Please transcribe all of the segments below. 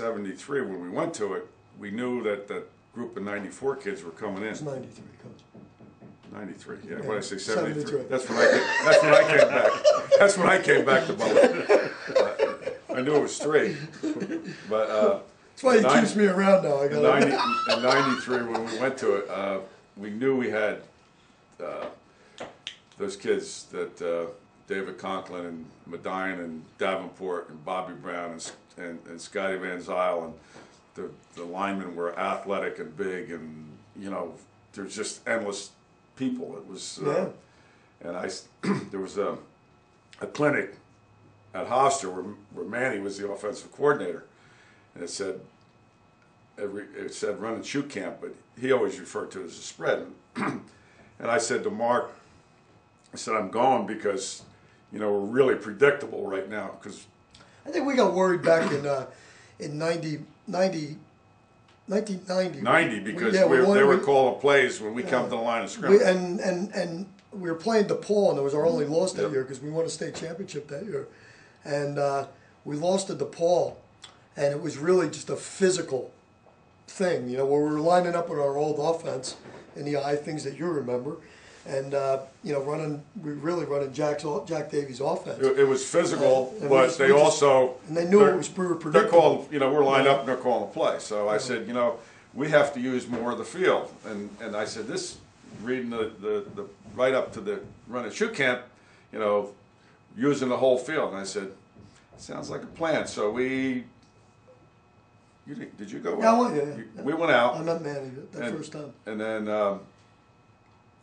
'73 when we went to it, we knew that that group of '94 kids were coming in. It was '93, Coach. '93, yeah. Yeah, What did I say? '73. 73. That's when I came back. That's when I came back to Butler. I knew it was straight, but that's why he keeps me around now. I got in '93 when we went to it, we knew we had those kids that David Conklin and Medine and Davenport and Bobby Brown and Scotty Van Zyl, and the linemen were athletic and big, and you know there's just endless people. It was and there was a clinic at Hofstra where Manny was the offensive coordinator, and it said run and shoot camp, but he always referred to it as a spread. And I said to Mark, I said, I'm going because, you know, we're really predictable right now. Because I think we got worried back in 1990 because they were calling plays when we come to the line of scrimmage. And we were playing DePaul, and it was our only loss that year because we won a state championship that year. And we lost to DePaul, and it was really just a physical thing, you know, where we were lining up with our old offense in the eye, things that you remember, and you know, we really running Jack Davies' offense. It was physical, but they also and they knew it was predictable. They're called, you know, we're lined up and they're calling a play. So I said, you know, we have to use more of the field, and I said this, reading the right up to the run and shoot camp, you know, using the whole field, and I said, sounds like a plan. So did you go? Yeah, we went out. I met Manny that first time. And then,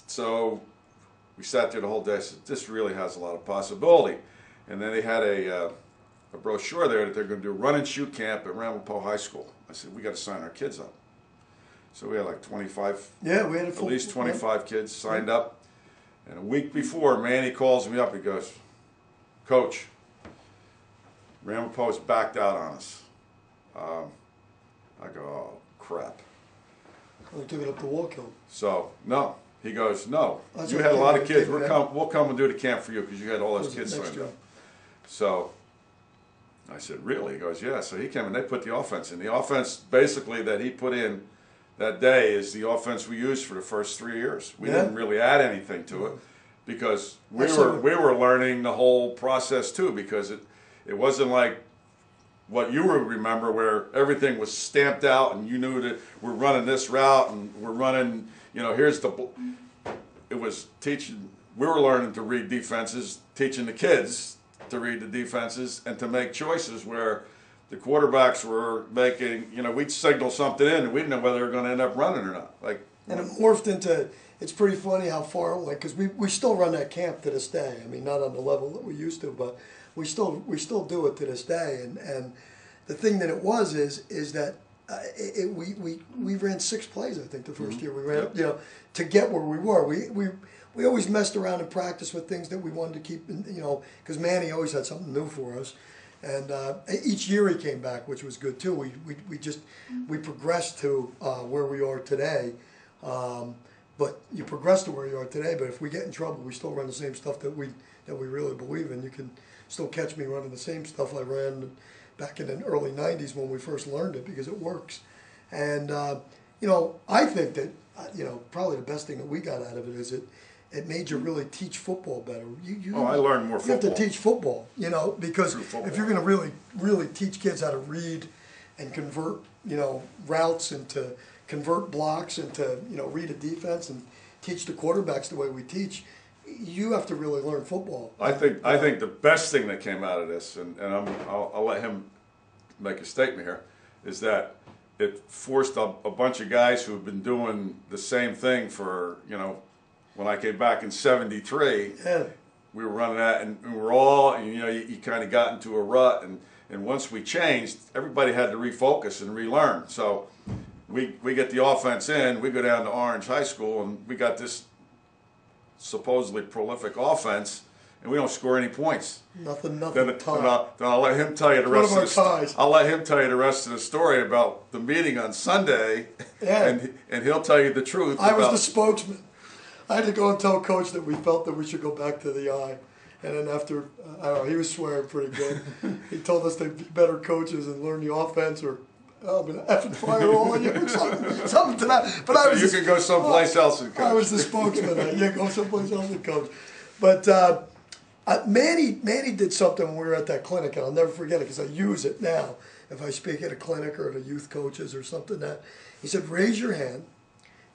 so we sat there the whole day. I said, this really has a lot of possibility. And then they had a brochure there that they're going to do a run and shoot camp at Ramapo High School. I said, we got to sign our kids up. So we had like 25. Yeah, we had at least 25 kids signed up. And a week before, Manny calls me up. He goes, Coach, Ramapo's backed out on us. I go, oh, crap. We took it up to Walkill. So, no. He goes, no. You had a lot of kids. We'll come and do the camp for you because you had all those kids signed up. So I said, really? He goes, yeah. So he came and they put the offense in. The offense basically that he put in that day is the offense we used for the first 3 years. We didn't really add anything to it because we were learning the whole process too, because it wasn't like what you would remember where everything was stamped out and you knew that we're running this route and we're running, you know, it was teaching, we were learning to read defenses, teaching the kids to read the defenses and to make choices where the quarterbacks were making, you know, we'd signal something in and we didn't know whether they were going to end up running or not. And it morphed into, it's pretty funny how far it went, because we still run that camp to this day. I mean, not on the level that we used to, but we still do it to this day. And the thing that it was is that we ran 6 plays, I think, the first year we ran, you know, to get where we were. We always messed around in practice with things that we wanted to keep, you know, because Manny always had something new for us. And each year he came back, which was good too. We progressed to where we are today. But you progress to where you are today. But if we get in trouble, we still run the same stuff that we really believe in. You can still catch me running the same stuff I ran back in the early '90s when we first learned it, because it works. And you know, I think that you know, probably the best thing that we got out of it is it made you really teach football better. I learned more football. You have to teach football, you know, because if you're going to really teach kids how to read and convert, you know, routes into convert blocks into, you know, read a defense and teach the quarterbacks the way we teach, you have to really learn football. I think the best thing that came out of this, and I'll let him make a statement here, is that it forced a bunch of guys who have been doing the same thing for, you know, when I came back in '73, we were running that, and we were all, you know, you kind of got into a rut, and once we changed, everybody had to refocus and relearn. So we get the offense in, we go down to Orange High School, and we got this supposedly prolific offense, and we don't score any points. Nothing. Then I'll let him tell you the rest of the. I'll let him tell you the rest of the story about the meeting on Sunday, and he'll tell you the truth. I was the spokesman. I had to go and tell Coach that we felt that we should go back to the eye. And then after, I don't know, he was swearing pretty good. He told us to be better coaches and learn the offense or I'm gonna effing fire all of you or something to that. But I was you can go someplace else and coach. I was the spokesman. Yeah, go someplace else and coach. But Manny did something when we were at that clinic, and I'll never forget it because I use it now if I speak at a clinic or to youth coaches or something. That he said, raise your hand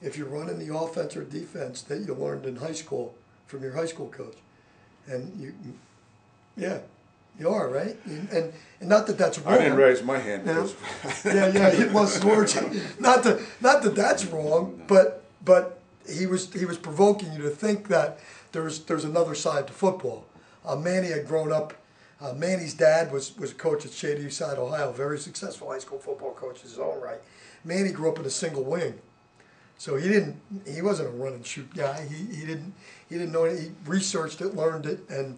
if you're running the offense or defense that you learned in high school from your high school coach. And you are, right? And not that that's wrong. I didn't raise my hand. It was words. Not that that's wrong, but he was provoking you to think that there's another side to football. Manny had grown up. Manny's dad was a coach at Shady Side, Ohio, very successful high school football coach in his own right. Manny grew up in a single wing, so he wasn't a run and shoot guy. He didn't know it. He researched it, learned it, and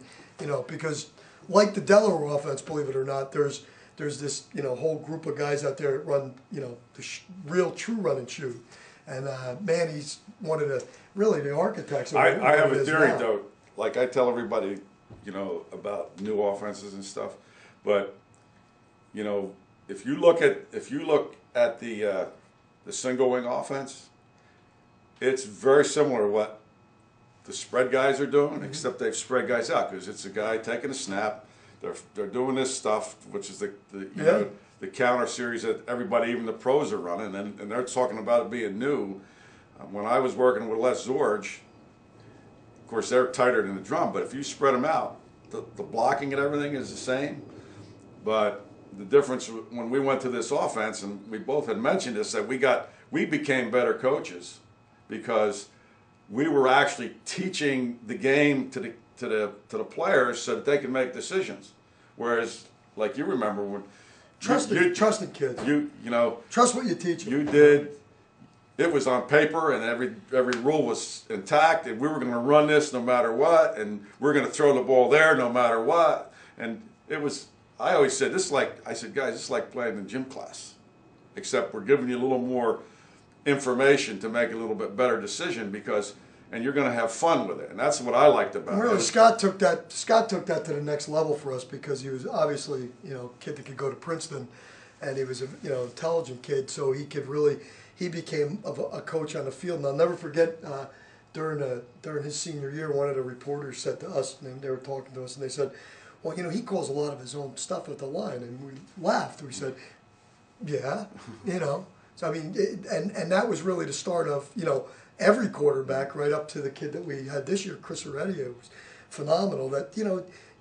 because like the Delaware offense, believe it or not, there's this whole group of guys out there that run the real true run and shoot, and Manny's one of the architects. I have a theory though. Like I tell everybody, about new offenses and stuff, but if you look at the single wing offense, it's very similar to what the spread guys are doing, except they've spread guys out because it's a guy taking a snap. They're doing this stuff, which is the counter series that everybody, even the pros, are running, and they're talking about it being new. When I was working with Les Zorge, of course they're tighter than the drum, but if you spread them out, the blocking and everything is the same. But the difference when we went to this offense, and we both had mentioned this, that we became better coaches because we were actually teaching the game to the players so that they can make decisions. Whereas, like you remember when trusted kids, trust what you teach them. You did. It was on paper, and every rule was intact, and we were going to run this no matter what, and we're going to throw the ball there no matter what. And it was. I always said guys, this is like playing in gym class, except we're giving you a little more information to make a little bit better decision and you're going to have fun with it, and that's what I liked about it. Really, Scott took that to the next level for us because he was obviously a kid that could go to Princeton, and he was a intelligent kid, so he became a coach on the field. And I'll never forget during his senior year, one of the reporters said to us, and they were talking to us, and they said, well, he calls a lot of his own stuff at the line, and we laughed. We said, yeah, So I mean, and that was really the start of every quarterback, right up to the kid that we had this year, Chris Heredia. It was phenomenal. That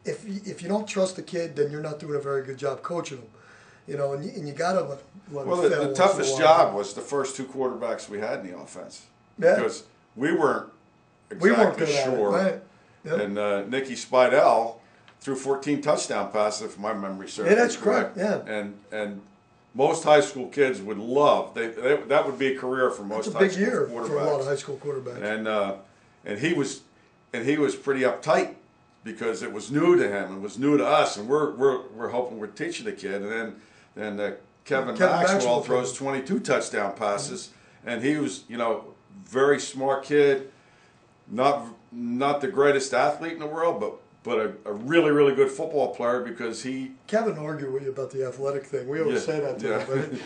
if you don't trust the kid, then you're not doing a very good job coaching him. And you gotta let well, him fail. The toughest job was the first two quarterbacks we had in the offense because we weren't exactly sure. Right. Yep. And Nicky Spidell threw 14 touchdown passes, if my memory serves. Yeah, that's correct. Yeah. And most high school kids would love. That would be a career for most high school quarterbacks. It's a big year for a lot of high school quarterbacks. And he was pretty uptight because it was new to him. It was new to us, and we're hoping we're teaching the kid. And then Kevin Maxwell throws 22 touchdown passes, and he was very smart kid, not the greatest athlete in the world, but a really, really good football player because Kevin argued with you about the athletic thing. We always say that to him.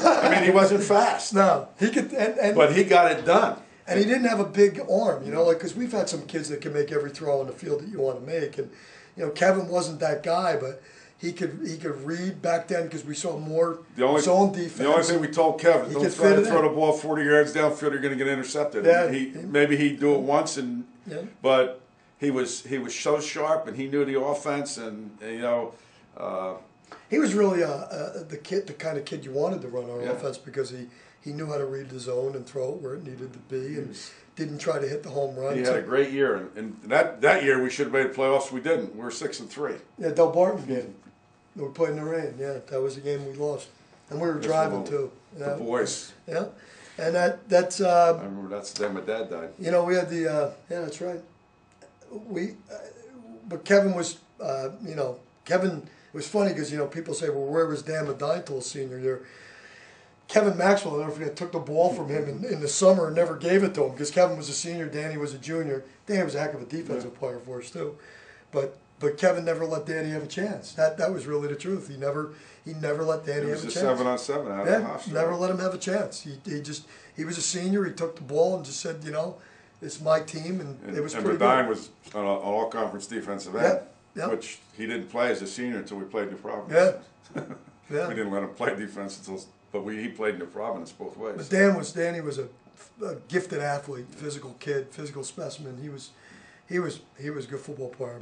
But I mean, he wasn't fast. No. He could, but he got it done. And he didn't have a big arm, because we've had some kids that can make every throw on the field that you want to make. And, Kevin wasn't that guy, but he could read back then because we saw more zone defense. The only thing we told Kevin, don't try to throw the ball 40 yards downfield, you're going to get intercepted. Yeah, maybe he'd do it once, but he was so sharp, and he knew the offense, and he was really the kind of kid you wanted to run our offense because he knew how to read the zone and throw it where it needed to be, and didn't try to hit the home run. He had a great year, and that year we should have made the playoffs. We didn't. We were 6-3. Yeah, Del Barton game. We played in the rain. Yeah, that was the game we lost, and we were driving too. The boys. Yeah, and that's. I remember that's the day my dad died. We had the that's right. But Kevin was, Kevin. It was funny because people say, well, where was Dan Medine till his senior year? Kevin Maxwell, I'll never forget, took the ball from him in the summer and never gave it to him because Kevin was a senior, Danny was a junior. Danny was a heck of a defensive player for us too, but but Kevin never let Danny have a chance. That was really the truth. He never let Danny have a chance. It was a 7-on-7 out of the Hofstra. Never let him have a chance. He was a senior. He took the ball and just said, it's my team, and it was pretty good. And Bedine was an all-conference defensive end, Yep. which he didn't play as a senior until we played New Providence. Yeah. We didn't let him play defense he played New Providence both ways. But Danny was a gifted athlete, physical kid, physical specimen. He was a good football player.